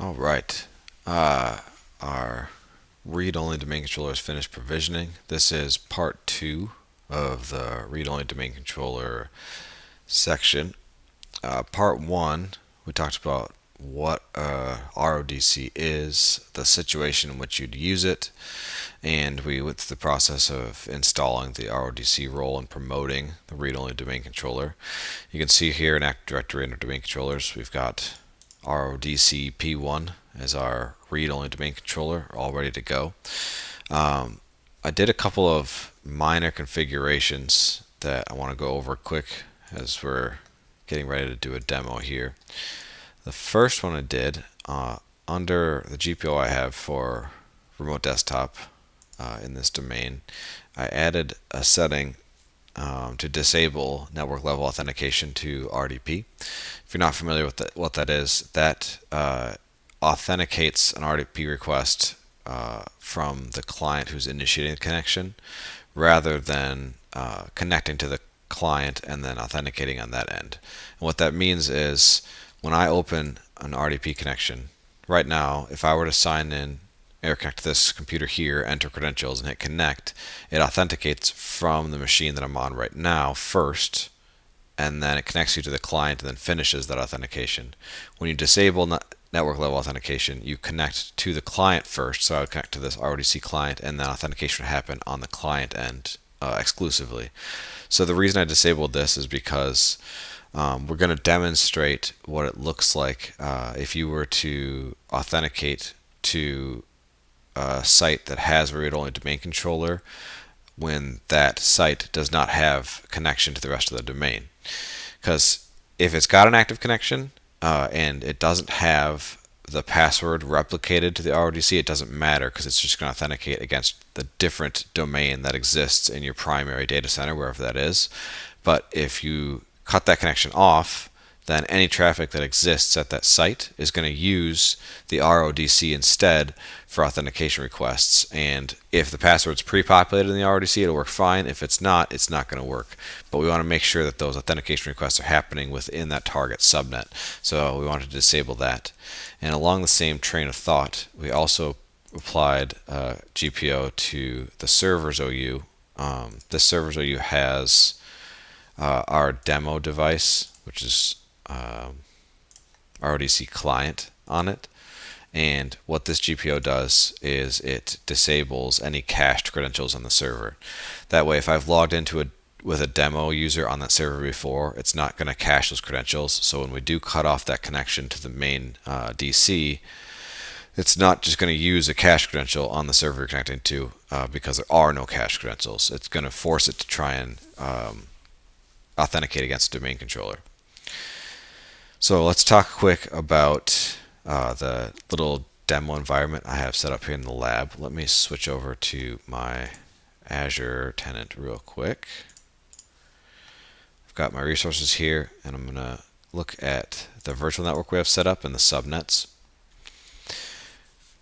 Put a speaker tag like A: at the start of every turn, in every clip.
A: All right. Our read-only domain controller is finished provisioning. This is part 2 of the read-only domain controller section. Part 1, we talked about what RODC is, the situation in which you'd use it, and we went through the process of installing the RODC role and promoting the read-only domain controller. You can see here in Active Directory under domain controllers, we've got RODC P1 as our read-only domain controller, all ready to go. I did a couple of minor configurations that I want to go over quick as we're getting ready to do a demo here. The first one I did under the GPO I have for remote desktop in this domain, I added a setting to disable network level authentication to RDP. If you're not familiar with what that is, that authenticates an RDP request from the client who's initiating the connection rather than connecting to the client and then authenticating on that end. And what that means is when I open an RDP connection, right now, if I were to sign in or connect to this computer here, enter credentials, and hit connect, it authenticates from the machine that I'm on right now first, and then it connects you to the client and then finishes that authentication. When you disable network level authentication, you connect to the client first, so I would connect to this RDC client, and then authentication would happen on the client end exclusively. So the reason I disabled this is because we're going to demonstrate what it looks like if you were to authenticate to a site that has a read-only domain controller when that site does not have connection to the rest of the domain. Because if it's got an active connection and it doesn't have the password replicated to the RODC, it doesn't matter because it's just going to authenticate against the different domain that exists in your primary data center, wherever that is. But if you cut that connection off, then any traffic that exists at that site is going to use the RODC instead for authentication requests. And if the password's pre-populated in the RODC, it'll work fine. If it's not going to work. But we want to make sure that those authentication requests are happening within that target subnet. So we want to disable that. And along the same train of thought, we also applied GPO to the server's OU. The server's OU has our demo device, which is RODC client on it. And what this GPO does is it disables any cached credentials on the server. That way, if I've logged into with a demo user on that server before, it's not going to cache those credentials. So when we do cut off that connection to the main DC, it's not just going to use a cache credential on the server you're connecting to because there are no cache credentials. It's going to force it to try and authenticate against the domain controller. So let's talk quick about the little demo environment I have set up here in the lab. Let me switch over to my Azure tenant real quick. I've got my resources here, and I'm going to look at the virtual network we have set up and the subnets.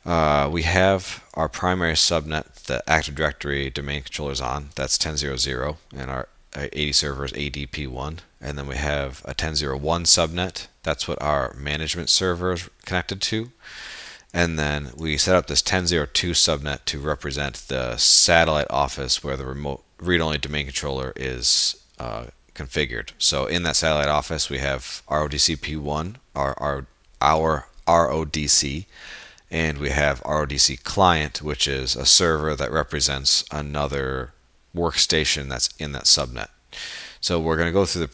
A: We have our primary subnet, the Active Directory domain controller is on. That's 10.0.0, and our 80 server is ADP1. And then we have a 10.0.1 subnet. That's what our management server is connected to. And then we set up this 10.0.2 subnet to represent the satellite office where the remote read-only domain controller is configured. So in that satellite office, we have RODC P1, our RODC, and we have RODC client, which is a server that represents another workstation that's in that subnet. So we're going to go through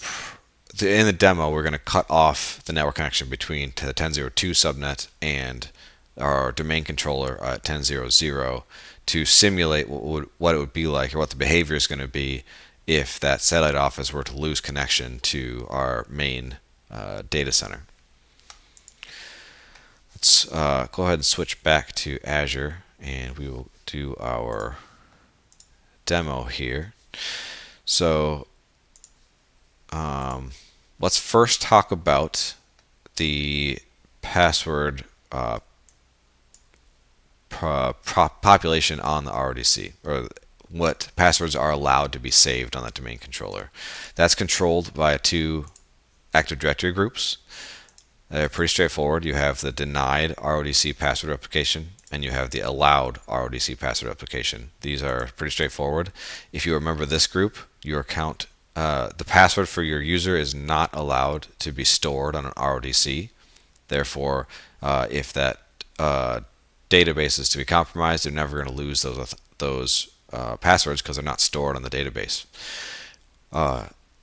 A: in the demo, we're going to cut off the network connection between the 10.0.2 subnet and our domain controller at 10.0.0 to simulate what it would be like, or what the behavior is going to be if that satellite office were to lose connection to our main data center. Let's go ahead and switch back to Azure, and we will do our demo here. So let's first talk about the password population on the RODC, or what passwords are allowed to be saved on that domain controller. That's controlled by two Active Directory groups. They're pretty straightforward. You have the denied RODC password replication and you have the allowed RODC password replication. These are pretty straightforward. If you remember this group, your account, the password for your user is not allowed to be stored on an RODC. Therefore, if that database is to be compromised, they're never going to lose those passwords because they're not stored on the database.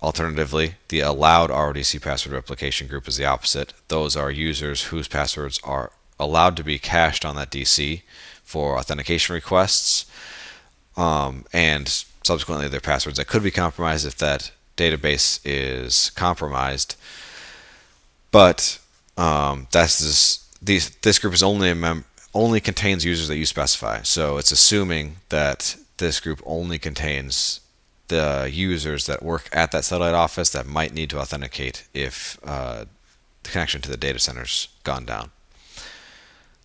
A: Alternatively, the allowed RODC password replication group is the opposite. Those are users whose passwords are allowed to be cached on that DC for authentication requests, and subsequently their passwords that could be compromised if that database is compromised. But this group is only contains users that you specify. So it's assuming that this group only contains the users that work at that satellite office that might need to authenticate if the connection to the data center's gone down.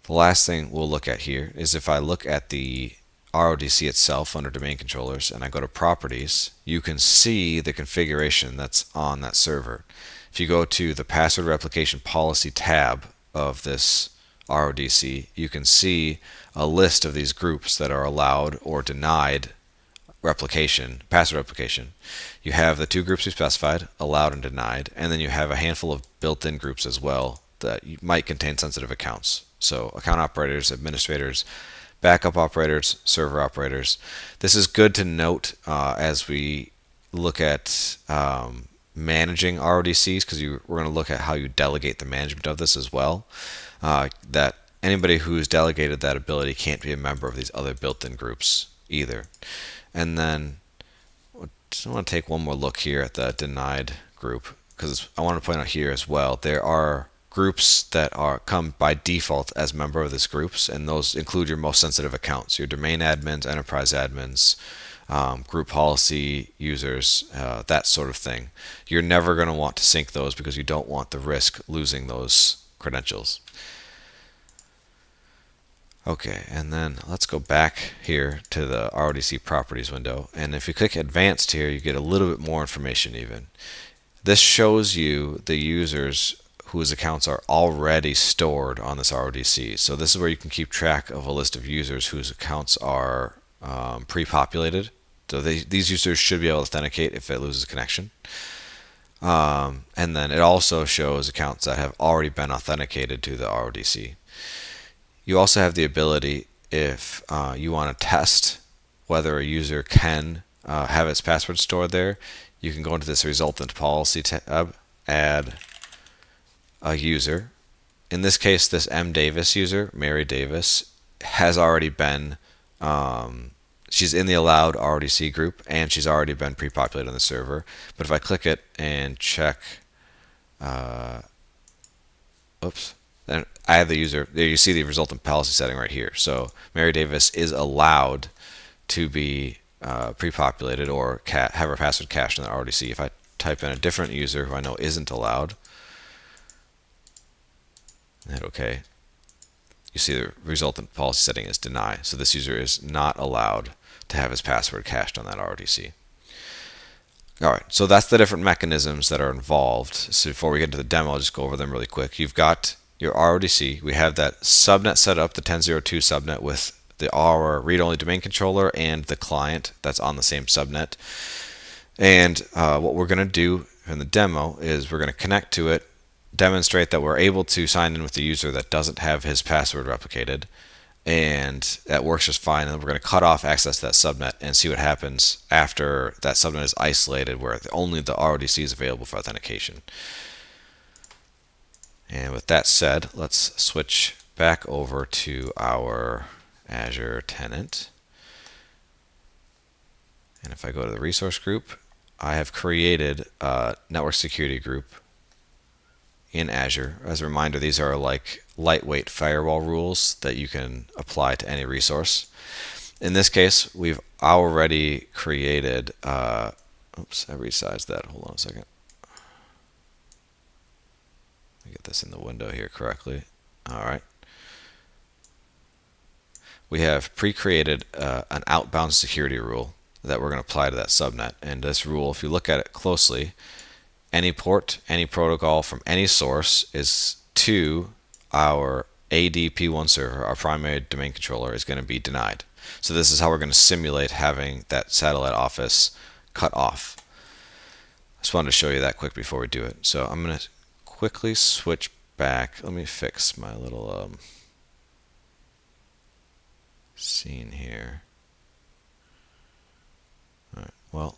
A: The last thing we'll look at here is if I look at the RODC itself under domain controllers and I go to properties, you can see the configuration that's on that server. If you go to the password replication policy tab of this RODC, you can see a list of these groups that are allowed or denied password replication. You have the two groups we specified, allowed and denied, and then you have a handful of built-in groups as well that might contain sensitive accounts. So account operators, administrators, backup operators, server operators. This is good to note as we look at managing RODCs, because we're going to look at how you delegate the management of this as well. That anybody who's delegated that ability can't be a member of these other built-in groups either. And then I just want to take one more look here at the denied group, because I want to point out here as well, there are groups that come by default as member of this groups, and those include your most sensitive accounts, your domain admins, enterprise admins, group policy users, that sort of thing. You're never going to want to sync those because you don't want the risk losing those credentials. Okay, and then let's go back here to the RODC properties window, and if you click advanced here, you get a little bit more information even. This shows you the users whose accounts are already stored on this RODC. So this is where you can keep track of a list of users whose accounts are pre-populated. So these users should be able to authenticate if it loses connection. And then it also shows accounts that have already been authenticated to the RODC. You also have the ability, if you want to test whether a user can have its password stored there, you can go into this resultant policy tab, add a user. In this case, this M. Davis user, Mary Davis, has already been, she's in the allowed RODC group, and she's already been pre-populated on the server. But if I click it and check, then I have the user. There you see the resultant policy setting right here. So Mary Davis is allowed to be pre-populated or have her password cached in the RODC. If I type in a different user who I know isn't allowed, and hit OK, you see the resultant policy setting is deny. So this user is not allowed to have his password cached on that RODC. Alright, so that's the different mechanisms that are involved. So before we get into the demo, I'll just go over them really quick. You've got your RODC. We have that subnet set up, the 10.02 subnet with our read-only domain controller and the client that's on the same subnet. And what we're going to do in the demo is we're going to connect to it, demonstrate that we're able to sign in with the user that doesn't have his password replicated, and that works just fine. And we're going to cut off access to that subnet and see what happens after that subnet is isolated, where only the RODC is available for authentication. And with that said, let's switch back over to our Azure tenant. And if I go to the resource group, I have created a network security group in Azure. As a reminder, these are like lightweight firewall rules that you can apply to any resource. In this case, we've already created, oops, I resized that. Hold on a second. Let me get this in the window here correctly. All right. We have pre-created an outbound security rule that we're going to apply to that subnet. And this rule, if you look at it closely, any port, any protocol from any source is to our ADP1 server, our primary domain controller, is going to be denied. So this is how we're going to simulate having that satellite office cut off. I just wanted to show you that quick before we do it. So I'm going to quickly switch back. Let me fix my little scene here. Alright, well,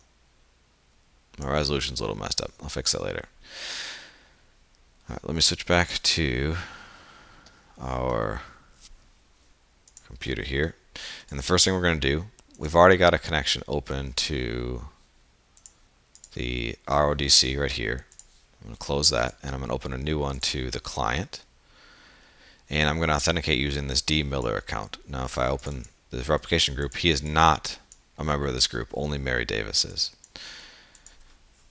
A: my resolution's a little messed up. I'll fix that later. Alright, let me switch back to our computer here. And the first thing we're going to do, we've already got a connection open to the RODC right here. I'm going to close that, and I'm going to open a new one to the client. And I'm going to authenticate using this D. Miller account. Now, if I open the replication group, he is not a member of this group. Only Mary Davis is.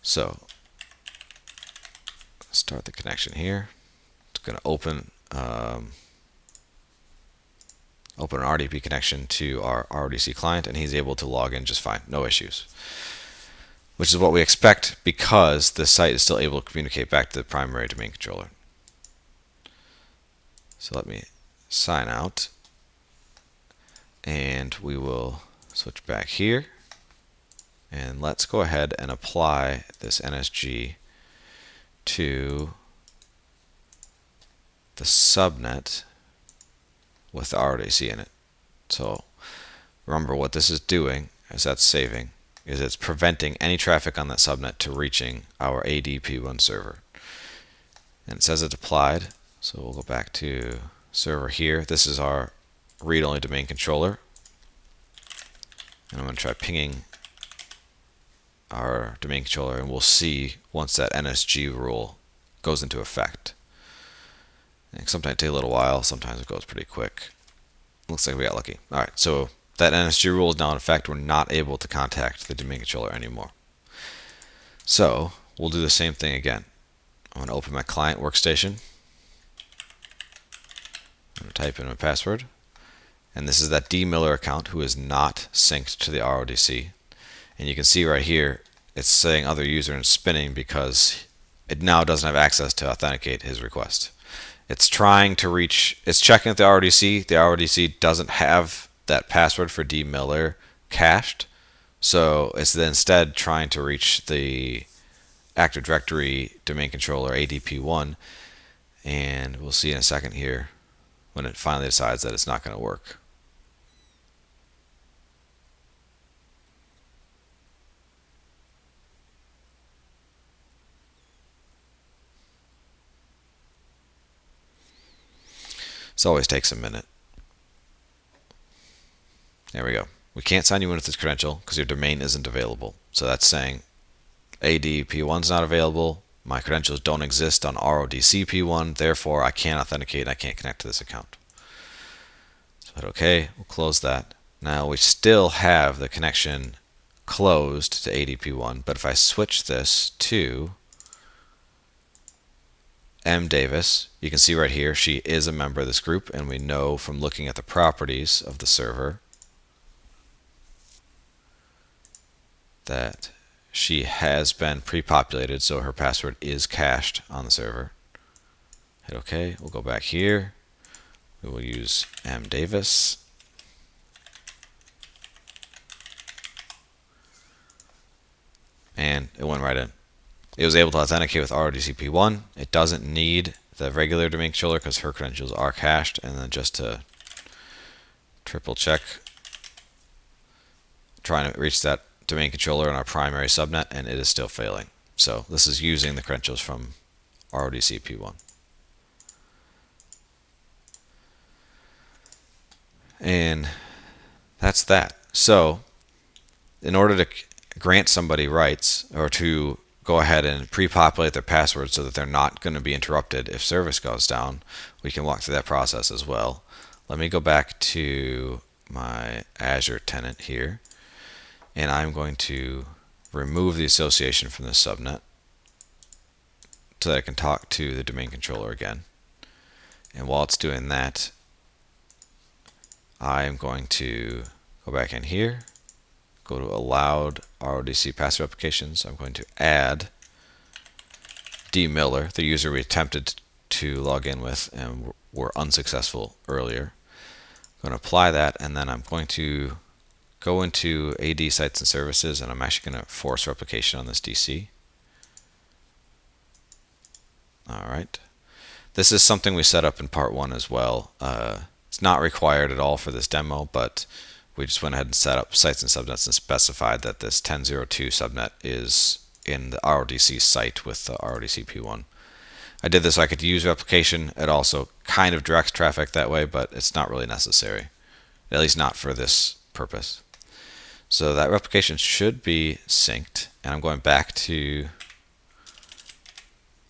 A: So, start the connection here. It's going to open open an RDP connection to our RODC client, and he's able to log in just fine, no issues. Which is what we expect because the site is still able to communicate back to the primary domain controller. So let me sign out, and we will switch back here, and let's go ahead and apply this NSG to the subnet with the RODC in it. So remember, what this is doing, as that's saving, is it's preventing any traffic on that subnet to reaching our ADP1 server. And it says it's applied, so we'll go back to server here. This is our read-only domain controller. And I'm going to try pinging our domain controller, and we'll see once that NSG rule goes into effect. And sometimes it takes a little while, sometimes it goes pretty quick. Looks like we got lucky. Alright, so that NSG rule is now in effect. We're not able to contact the domain controller anymore. So we'll do the same thing again. I'm going to open my client workstation. I'm going to type in my password. And this is that D. Miller account who is not synced to the RODC. And you can see right here, it's saying other user and spinning because it now doesn't have access to authenticate his request. It's trying to reach, it's checking at the RODC. The RODC doesn't have that password for D. Miller cached. So it's then instead trying to reach the Active Directory domain controller ADP1. And we'll see in a second here when it finally decides that it's not going to work. This always takes a minute. There we go. We can't sign you in with this credential because your domain isn't available. So that's saying ADP1 is not available. My credentials don't exist on RODC P1. Therefore, I can't authenticate and I can't connect to this account. So hit OK. We'll close that. Now we still have the connection closed to ADP1. But if I switch this to M. Davis, you can see right here she is a member of this group, and we know from looking at the properties of the server that she has been pre-populated, so her password is cached on the server. Hit OK. We'll go back here. We will use M. Davis. And it went right in. It was able to authenticate with RODC P1. It doesn't need the regular domain controller because her credentials are cached. And then just to triple check, trying to reach that domain controller in our primary subnet, and it is still failing. So this is using the credentials from RODC P1. And that's that. So in order to grant somebody rights, or to go ahead and pre-populate their password so that they're not going to be interrupted if service goes down, we can walk through that process as well. Let me go back to my Azure tenant here, and I'm going to remove the association from the subnet so that I can talk to the domain controller again. And while it's doing that, I'm going to go back in here, go to allowed RODC password applications. I'm going to add D. Miller, the user we attempted to log in with and were unsuccessful earlier. I'm going to apply that, and then I'm going to go into AD sites and services, and I'm actually going to force replication on this DC. All right. This is something we set up in part 1 as well. It's not required at all for this demo, but we just went ahead and set up sites and subnets and specified that this 10.02 subnet is in the RODC site with the RODC P1. I did this so I could use replication. It also kind of directs traffic that way, but it's not really necessary, at least not for this purpose. So that replication should be synced, and I'm going back to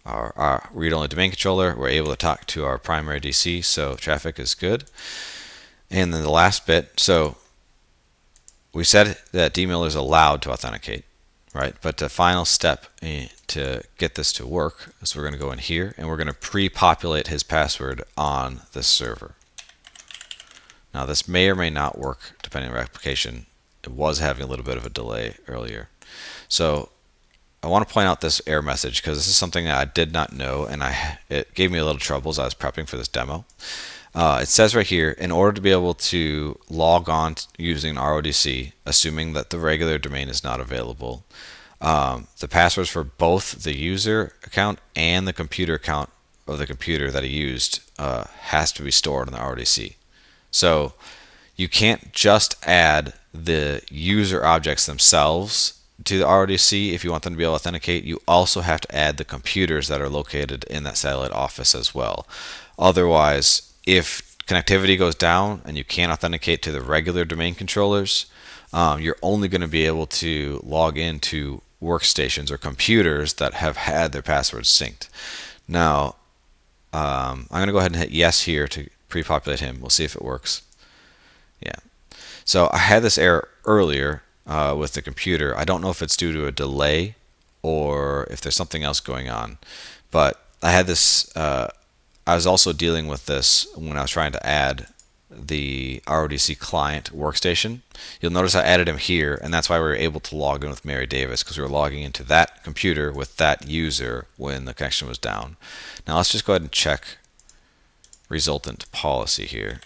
A: our read-only domain controller. We're able to talk to our primary DC, so traffic is good. And then the last bit, so we said that DMailer is allowed to authenticate, right? But the final step to get this to work is we're going to go in here and we're going to pre-populate his password on this server. Now this may or may not work depending on replication. It was having a little bit of a delay earlier. So I want to point out this error message because this is something that I did not know, and it gave me a little trouble as I was prepping for this demo. It says right here, in order to be able to log on using RODC, assuming that the regular domain is not available, the passwords for both the user account and the computer account of the computer that he used has to be stored in the RODC. So you can't just add the user objects themselves to the RODC if you want them to be able to authenticate. You also have to add the computers that are located in that satellite office as well. Otherwise, if connectivity goes down and you can't authenticate to the regular domain controllers, you're only going to be able to log into workstations or computers that have had their passwords synced. Now, I'm going to go ahead and hit yes here to pre-populate him. We'll see if it works. Yeah. So I had this error earlier with the computer. I don't know if it's due to a delay or if there's something else going on, but I had this. I was also dealing with this when I was trying to add the RODC client workstation. You'll notice I added him here, and that's why we were able to log in with Mary Davis, because we were logging into that computer with that user when the connection was down. Now let's just go ahead and check resultant policy here.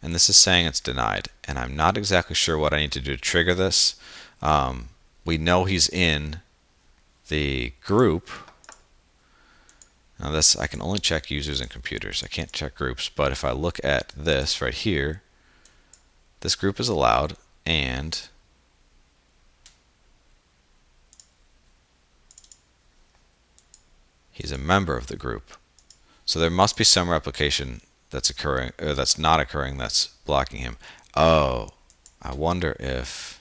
A: And this is saying it's denied, and I'm not exactly sure what I need to do to trigger this. We know he's in the group. Now this, I can only check users and computers. I can't check groups, but if I look at this right here, this group is allowed, and he's a member of the group. So there must be some replication that's occurring, or that's not occurring, that's blocking him. Oh, I wonder if,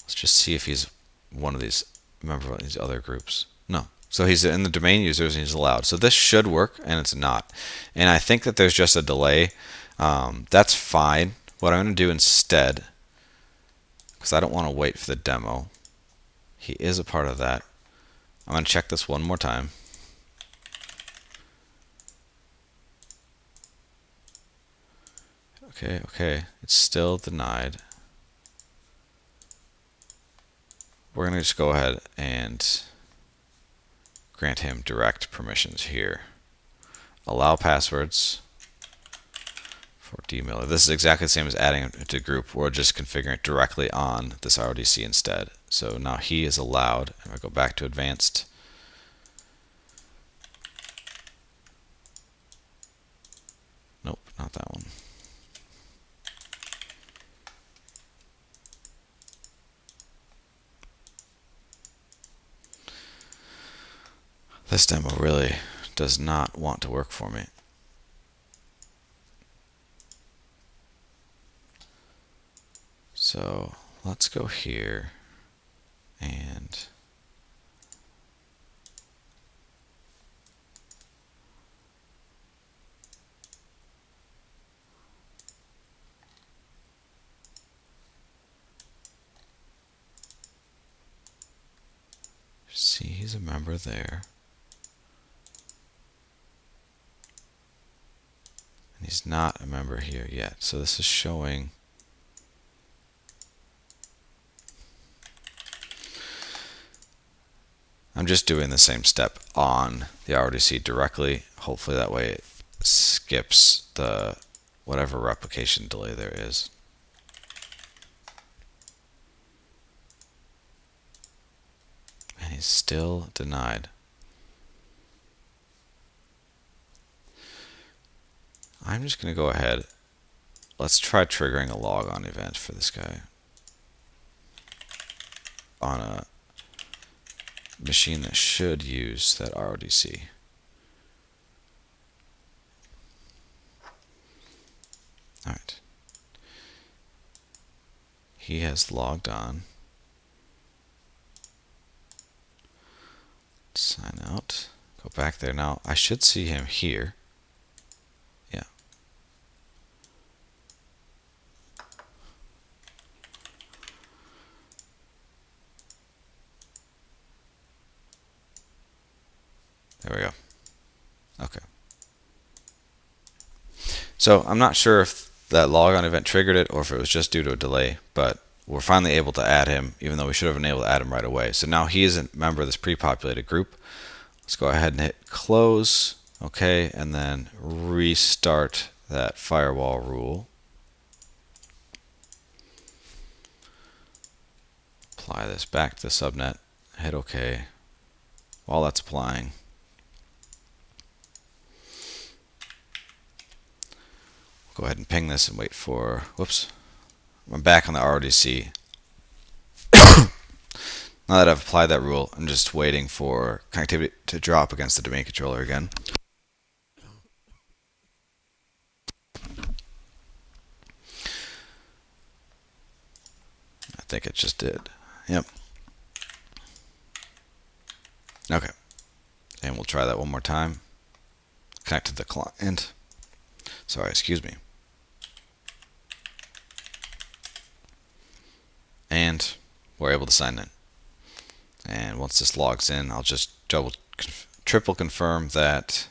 A: let's just see if he's one of these member of these other groups. No. So he's in the domain users and he's allowed. So this should work, and it's not. And I think that there's just a delay. That's fine. What I'm going to do instead, because I don't want to wait for the demo, he is a part of that. I'm going to check this one more time. Okay, it's still denied. We're going to just go ahead and grant him direct permissions here. Allow passwords for DMailer. This is exactly the same as adding it to group. We're just configuring it directly on this RODC instead. So now he is allowed. I'm going to go back to advanced. Nope, not that one. This demo really does not want to work for me. So let's go here and see he's a member there. And he's not a member here yet. So this is showing I'm just doing the same step on the RODC directly. Hopefully that way it skips the whatever replication delay there is. And he's still denied. I'm just going to go ahead. Let's try triggering a logon event for this guy on a machine that should use that RODC. Alright. He has logged on. Sign out. Go back there. Now I should see him here. Yeah. There we go. Okay. So I'm not sure if that logon event triggered it or if it was just due to a delay, but we're finally able to add him, even though we should have been able to add him right away. So now he is a member of this pre-populated group. Let's go ahead and hit close, okay, and then restart that firewall rule. Apply this back to the subnet, hit OK. While that's applying, go ahead and ping this and wait for, whoops, I'm back on the RODC. Now that I've applied that rule, I'm just waiting for connectivity to drop against the domain controller again. I think it just did. Yep. Okay. And we'll try that one more time. Connect to the client. Sorry, excuse me. And we're able to sign in. And once this logs in, I'll just triple confirm that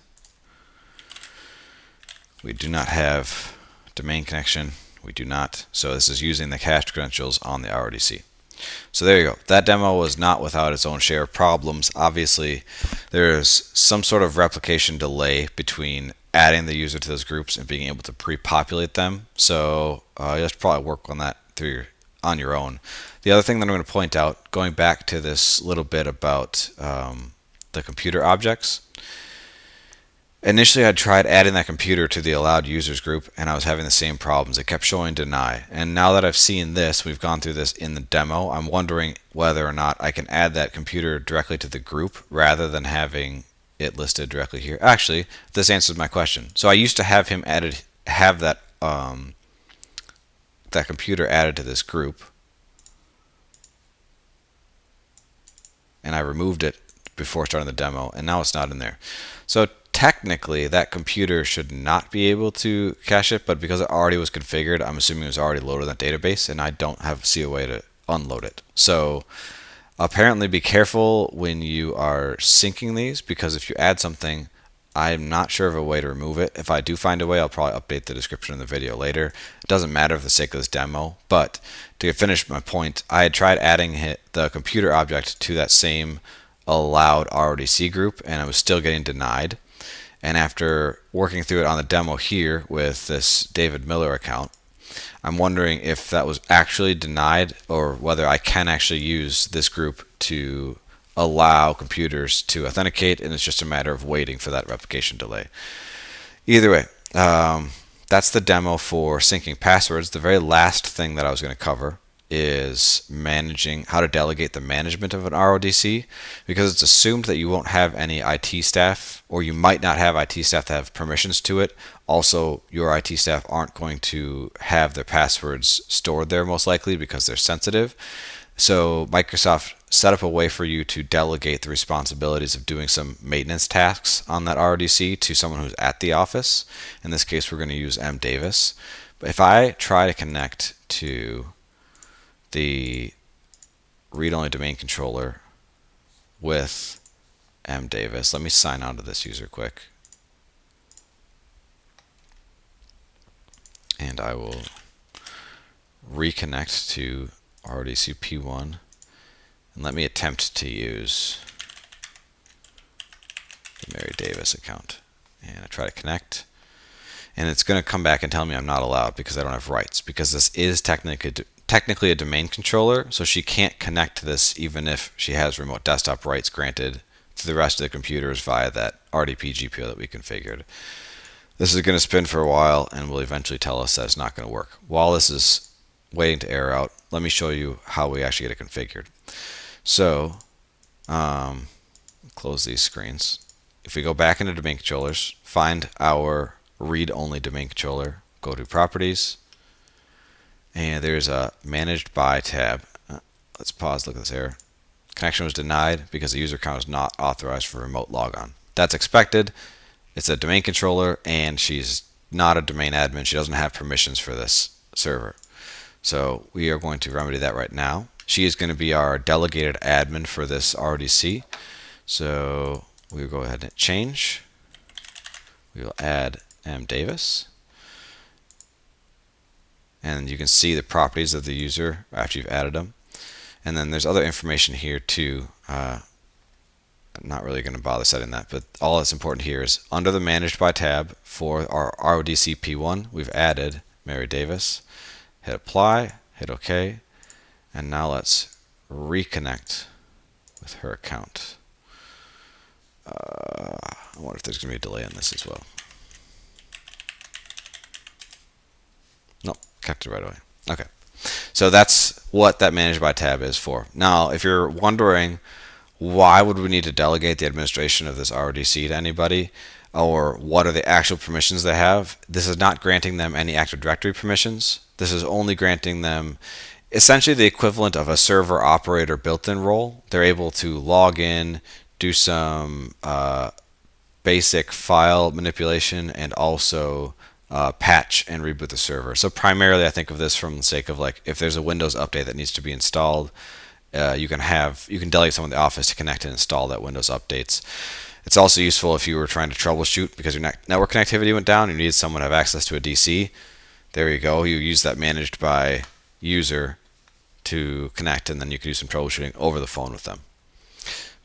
A: we do not have domain connection. We do not. So this is using the cached credentials on the RODC. So there you go. That demo was not without its own share of problems. Obviously, there's some sort of replication delay between adding the user to those groups and being able to pre-populate them. So you have to probably work on that on your own. The other thing that I'm going to point out, going back to this little bit about the computer objects. Initially, I tried adding that computer to the allowed users group, and I was having the same problems. It kept showing deny. And now that I've seen this, we've gone through this in the demo, I'm wondering whether or not I can add that computer directly to the group rather than having it listed directly here. Actually, this answers my question. So I used to have him have that computer added to this group, and I removed it before starting the demo, and now it's not in there. So technically, that computer should not be able to cache it, but because it already was configured, I'm assuming it was already loaded in that database, and I don't see a way to unload it. So apparently be careful when you are syncing these, because if you add something, I'm not sure of a way to remove it. If I do find a way, I'll probably update the description in the video later. It doesn't matter for the sake of this demo, but to finish my point, I had tried adding the computer object to that same allowed RODC group, and I was still getting denied. And after working through it on the demo here with this David Miller account, I'm wondering if that was actually denied or whether I can actually use this group to allow computers to authenticate, and it's just a matter of waiting for that replication delay. Either way, that's the demo for syncing passwords. The very last thing that I was going to cover is managing how to delegate the management of an RODC, because it's assumed that you won't have any IT staff, or you might not have IT staff that have permissions to it. Also, your IT staff aren't going to have their passwords stored there most likely because they're sensitive. So Microsoft set up a way for you to delegate the responsibilities of doing some maintenance tasks on that RODC to someone who's at the office. In this case, we're going to use M. Davis. But if I try to connect to the read-only domain controller with M. Davis, let me sign on to this user quick. And I will reconnect to RODC P1. And let me attempt to use Mary Davis account. And I try to connect. And it's going to come back and tell me I'm not allowed because I don't have rights, because this is technically a domain controller, so she can't connect to this even if she has remote desktop rights granted to the rest of the computers via that RDP GPO that we configured. This is going to spin for a while and will eventually tell us that it's not going to work. While this is waiting to error out, let me show you how we actually get it configured. So, close these screens. If we go back into domain controllers, find our read-only domain controller, go to properties, and there's a managed by tab. Let's pause, look at this error. Connection was denied because the user account is not authorized for remote logon. That's expected. It's a domain controller and she's not a domain admin. She doesn't have permissions for this server. So we are going to remedy that right now. She is going to be our delegated admin for this RODC. So we will go ahead and change. We will add M. Davis. And you can see the properties of the user after you've added them. And then there's other information here too. I'm not really going to bother setting that, but all that's important here is under the Managed By tab for our RODC P1, we've added Mary Davis. Hit Apply, hit OK, and now let's reconnect with her account. I wonder if there's going to be a delay on this as well. Nope, connected right away. Okay, so that's what that Managed By tab is for. Now, if you're wondering why would we need to delegate the administration of this RODC to anybody, or what are the actual permissions they have, this is not granting them any Active Directory permissions. This is only granting them essentially the equivalent of a server operator built-in role. They're able to log in, do some basic file manipulation, and also patch and reboot the server. So primarily I think of this from the sake of, like, if there's a Windows update that needs to be installed, you can delegate someone in the office to connect and install that Windows updates. It's also useful if you were trying to troubleshoot because your network connectivity went down and you needed someone to have access to a DC. There you go. You use that Managed By user to connect, and then you can do some troubleshooting over the phone with them.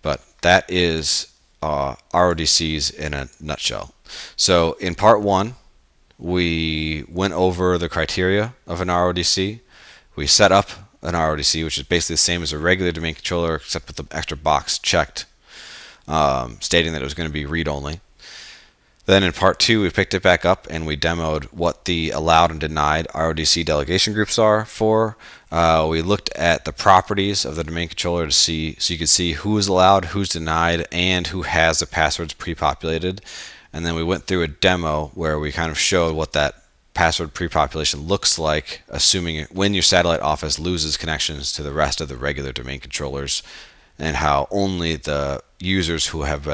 A: But that is RODCs in a nutshell. So in part one, we went over the criteria of an RODC. We set up an RODC, which is basically the same as a regular domain controller, except with the extra box checked, stating that it was going to be read-only. Then in part two, we picked it back up and we demoed what the allowed and denied RODC delegation groups are for. We looked at the properties of the domain controller to see, so you could see who is allowed, who's denied, and who has the passwords pre-populated. And then we went through a demo where we kind of showed what that password pre-population looks like, assuming when your satellite office loses connections to the rest of the regular domain controllers, and how only the users who have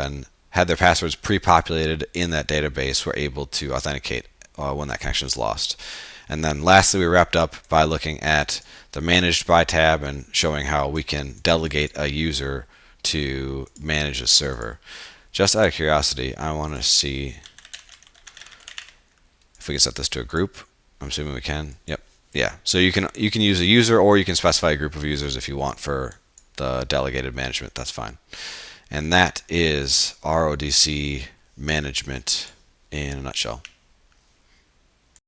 A: had their passwords pre-populated in that database were able to authenticate when that connection is lost. And then lastly, we wrapped up by looking at the Managed By tab and showing how we can delegate a user to manage a server. Just out of curiosity, I want to see if we can set this to a group. I'm assuming we can. Yep. Yeah. So you can use a user, or you can specify a group of users if you want for the delegated management. That's fine. And that is RODC management in a nutshell.